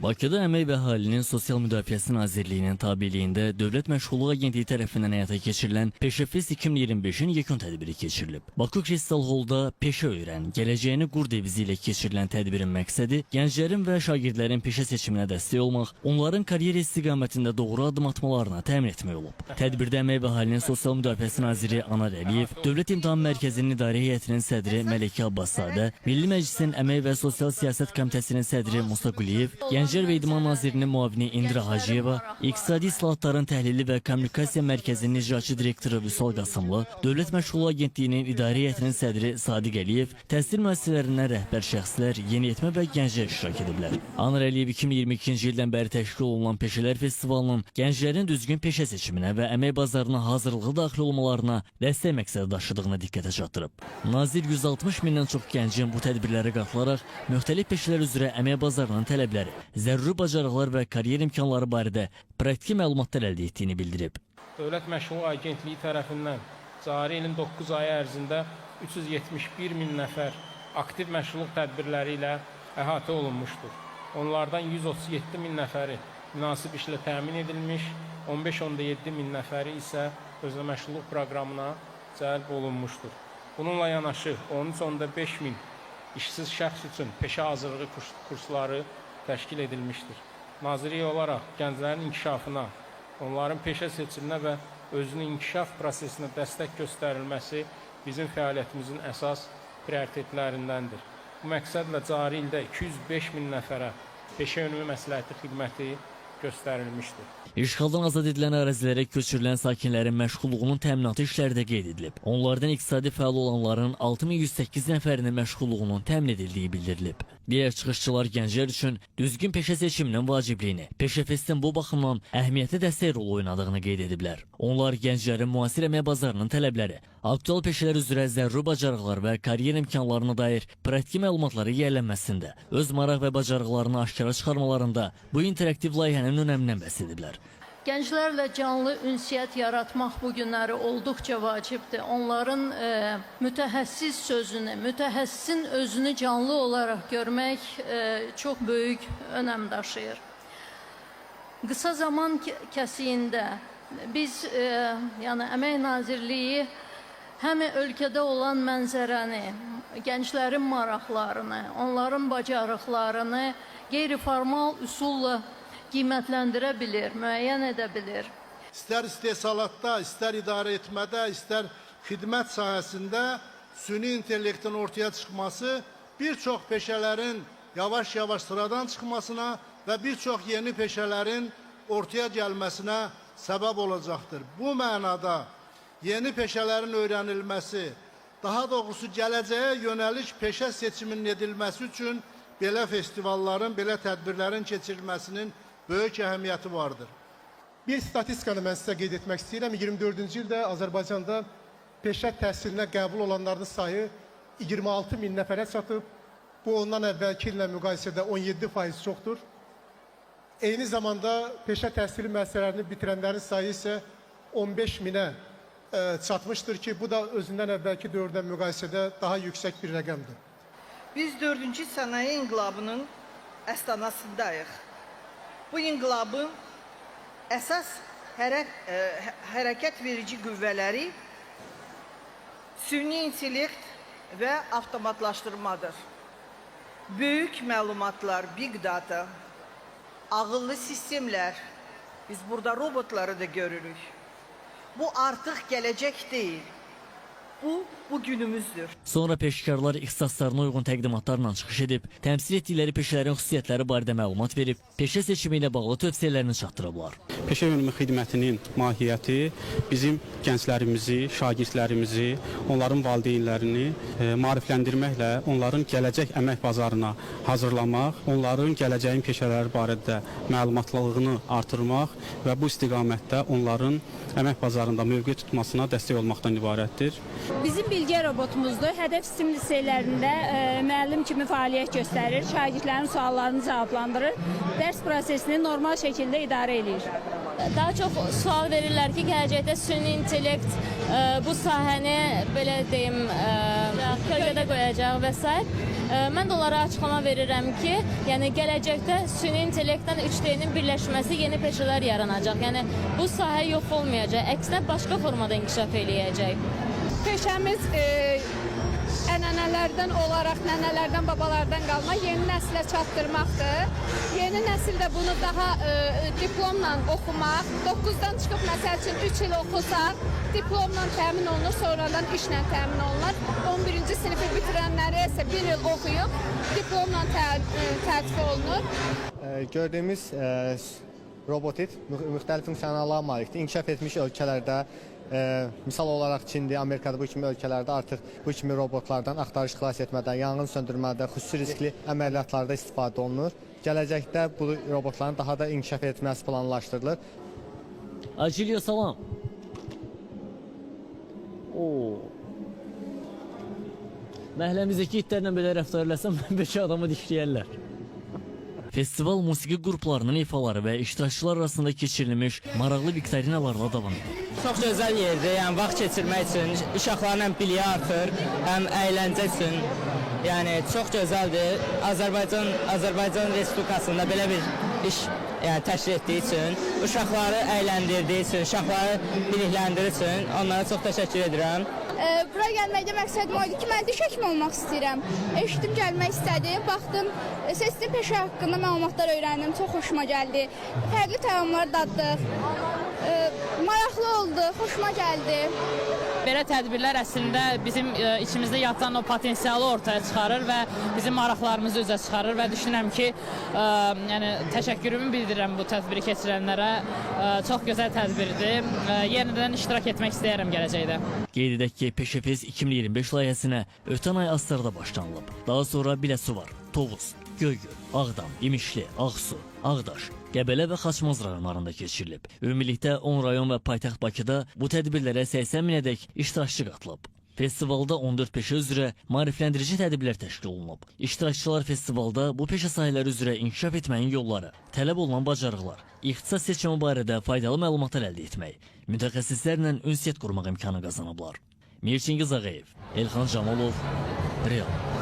Bakıda Əmək və Əhalinin Sosial Müdafiəsi Nazirliyinin tabeliyində Dövlət Məşğulluq Agentliyi tərəfindən həyata keçirilən Peşə Fest 2025-in yekun tədbiri keçirilib. Bakı Kristal Hall'da Peşə Öyrən, Gələcəyini Qur devizi ilə keçirilən tədbirin məqsədi gənclərin və şagirdlərin peşə seçiminə dəstək olmaq, onların karyer istiqamətində doğru addım atmalarına təmin etmək olub. Tədbirdə Əmək və Əhalinin Sosial Müdafiəsi Naziri Anar Əliyev, Dövlət İmtahan Mərkəzinin İdarə Heyətinin sədri Məlikə Abbaszadə, Milli Məclisin Əmək və Sosial Siyasət Komitəsinin sədri Musa Quliyev, Gənclər və İdman Nazirinin müavini Indira Hacıyeva, İqtisadi İslahatların Təhlili və Kommunikasiya Mərkəzinin icraçı direktoru Vüsal Qasımlı, Dövlət Məşğulluq Agentliyinin İdarə Heyətinin sədri Sadiq Əliyev, təhsil müəssisələrindən rəhbər şəxslər, yeniyetmə və gənclər iştirak ediblər. Anar Əliyev 2022-ci ildən bəri təşkil olunan Peşələr Festivalının gənclərin düzgün peşə seçiminə və əmək bazarına hazırlığı daxil olmalarına dəstək məqsədi daşıdığını diqqətə çatdırıb. Nazir 160 mindən çox gəncin bu tədbirlərə qatılaraq müxtəlif peşələr üzrə əmək bazarının tələbləri, zəruri bacarıqlar və karyer imkanları barədə praktiki məlumatlar əldə etdiyini bildirib. Dövlət Məşğulluq Agentliyi tərəfindən cari ilin 9 ayı ərzində 371 min nəfər aktiv məşğulluq tədbirləri ilə əhatə olunmuşdur. Onlardan 137 min nəfəri münasib işlə təmin edilmiş, 15-17 min nəfəri isə özünə məşğulluq proqramına cəlb olunmuşdur. Bununla yanaşı 13-15 min işsiz şəxs üçün peşə hazırlığı kursları təşkil edilmişdir. Nazirlik olaraq gənclərin inkişafına, onların peşə seçiminə və özünün inkişaf prosesinə dəstək göstərilməsi bizim fəaliyyətimizin əsas prioritetlərindəndir. Bu məqsədlə cari ildə 205 min nəfərə peşə ünumi məsləhəti xidməti göstərilmişdir. İşğaldan azad edilən ərazilərə köçürülən sakinlərin məşğulluğunun təminatı işləri də qeyd edilib. Onlardan iqtisadi fəal olanların 6108 nəfərinin məşğulluğunun təmin edildiyi bildirilib. Digər çıxışçılar gənclər üçün düzgün peşə seçiminin vacibliyini, Peşə Festin bu baxımdan əhəmiyyətli dəstək rol oynadığını qeyd ediblər. Onlar gənclərin müasir əmək bazarının tələbləri, aktual peşələr üzrə zəruri bacarıqlar və karyer imkanlarına dair praktiki məlumatları yiyələnməsində, öz maraq və bacarıqlarını aşkara çıxarmalarında bu interaktiv layihənin önəmindən bəhs ediblər. Gənclərlə canlı ünsiyyət yaratmaq bu günləri olduqca vacibdir. Onların mütəhəssis sözünü, mütəhəssisin özünü canlı olaraq görmək çox böyük önəm daşıyır. Qısa zaman kəsiyində biz, yəni Əmək Nazirliyi həm ölkədə olan mənzərəni, gənclərin maraqlarını, onların bacarıqlarını qeyri-formal üsulla qiymətləndirə bilir, müəyyən edə bilir. İstər istehsalatda, istər idarə etmədə, istər xidmət sahəsində süni intellektin ortaya çıxması bir çox peşələrin yavaş-yavaş sıradan çıxmasına və bir çox yeni peşələrin ortaya gəlməsinə səbəb olacaqdır. Bu mənada yeni peşələrin öyrənilməsi, daha doğrusu gələcəyə yönəlik peşə seçiminin edilməsi üçün belə festivalların, belə tədbirlərin keçirilməsinin böyük əhəmiyyəti vardır. Bir statistikanı mən sizə qeyd etmək istəyirəm. 24-cü ildə Azərbaycanda peşə təhsilinə qəbul olanların sayı 26 min nəfərə çatıb. Bu ondan əvvəlki illə müqayisədə 17% çoxdur. Eyni zamanda peşə təhsili müəssisələrini bitirənlərin sayı isə 15 minə çatmışdır ki, bu da özündən əvvəlki dövrdən müqayisədə daha yüksək bir rəqəmdir. Biz 4-cü sənaye inqilabının əstanasındayıq. Bu inqilabın əsas hərəkət verici qüvvələri süni intellekt və avtomatlaşdırmadır. Böyük məlumatlar, big data, ağıllı sistemlər, biz burada robotları da görürük. Bu artıq gələcək deyil. Bu günümüzdür. Sonra peşəkarlar ixtisaslarına uyğun təqdimatlarla çıxış edib, təmsil etdikləri peşələrin xüsusiyyətləri barədə məlumat verib, peşə seçimi ilə bağlı tövsiyələrini çatdırıblar. Peşə ünumi xidmətinin mahiyyəti bizim gənclərimizi, şagirdlərimizi, onların valideynlərini maarifləndirməklə onların gələcək əmək bazarına hazırlamaq, onların gələcəyin peşələri barədə məlumatlılığını artırmaq və bu istiqamətdə onların əmək bazarında mövqe tutmasına dəstək olmaqdan ibarətdir. Bizim bilgi robotumuzdur. Hədəf sistem liseylərində müəllim kimi fəaliyyət göstərir, şagirdlərin suallarını cavablandırır, dərs prosesini normal şəkildə idarə edir. Daha çox sual verirlər ki, gələcəkdə süni intellekt bu sahəni belə deyim, kölgədə qoyacaq və s. Mən də onlara açıqlama verirəm ki, yəni gələcəkdə süni intellektdən 3D-nin birləşməsi yeni peşələr yaranacaq. Yəni bu sahə yox olmayacaq, əksinə başqa formada inkişaf eləyəcək. Peşəmiz ənənələrdən olaraq, nənələrdən, babalardan qalma yeni nəslə çatdırmaqdır. Yeni nəsil də bunu daha diplomla oxumaq, 9-dan çıxıb məsəl üçün 3 il oxusaq, diplomla təmin olunur, sonradan işlə təmin olunur. 11-ci sinifi bitirənləri isə 1 il oxuyub, diplomla tərtib olunur. Gördüyümüz robotit müxtəlif funksiyalara malikdir. İnkişaf etmiş ölkələrdə, misal olaraq Çin'də, Amerikada bu kimi ölkələrdə artıq bu kimi robotlardan axtarış xilas etmədə, yanğın söndürmədə, xüsusi riskli əməliyyatlarda istifadə olunur. Gələcəkdə bu robotların daha da inkişaf etməsi planlaşdırılır. Acilio salam. Məhəlləmizdəki itlərlə belə rəftar eləsəm, beşə adamı dişləyərlər. Festival musiqi qruplarının ifaları və iştirakçılar arasında keçirilmiş maraqlı viktorinalarla davam edir. Çox gözəl yerdir, yəni vaxt keçirmək üçün, uşaqların həm biliyi artır, həm əyləncə üçün. Yəni çox gözəldir. Azərbaycan Respublikasında belə bir iş təşkil etdiyi üçün, uşaqları əyləndirdiyi üçün, uşaqları bilikləndirdiyi üçün onlara çox təşəkkür edirəm. Bura gəlməkdə məqsədim o idi ki, mən diş həkimi olmaq istəyirəm. Eşitdim, gəlmək istədim, baxdım, seçdim peşə haqqında məlumatlar öyrəndim, çox xoşuma gəldi. Fərqli təamlar daddıq, maraqlı oldu, xoşuma gəldi. Belə tədbirlər əslində bizim içimizdə yatan o potensialı ortaya çıxarır və bizim maraqlarımızı üzə çıxarır və düşünürəm ki, yəni təşəkkürümü bildirirəm bu tədbiri keçirənlərə. Çox gözəl tədbirdir. Yenidən iştirak etmək istəyirəm gələcəkdə. Qeyd edək ki, Peşəfest 2025 layihəsinə ötən ay Astarda başlanılıb. Daha sonra Biləsuvar, Tovuz, Göygöl, Ağdam, İmişli, Ağsu, Ağdaş, Qəbələ və Xaçmaz rayonlarında keçirilib. Ümumilikdə 10 rayon və paytaxt Bakıda bu tədbirlərə 80 minədək iştirakçı qatılıb. Festivalda 14 peşə üzrə maarifləndirici tədbirlər təşkil olunub. İştirakçılar festivalda bu peşə sahələri üzrə inkişaf etməyin yolları, tələb olunan bacarıqlar, ixtisas seçimi barədə faydalı məlumatlar əldə etmək, mütəxəssislərlə ünsiyyət qurmaq imkanı qazanıblar. Mirçingiz Ağayev, Elxan Camalov, Real.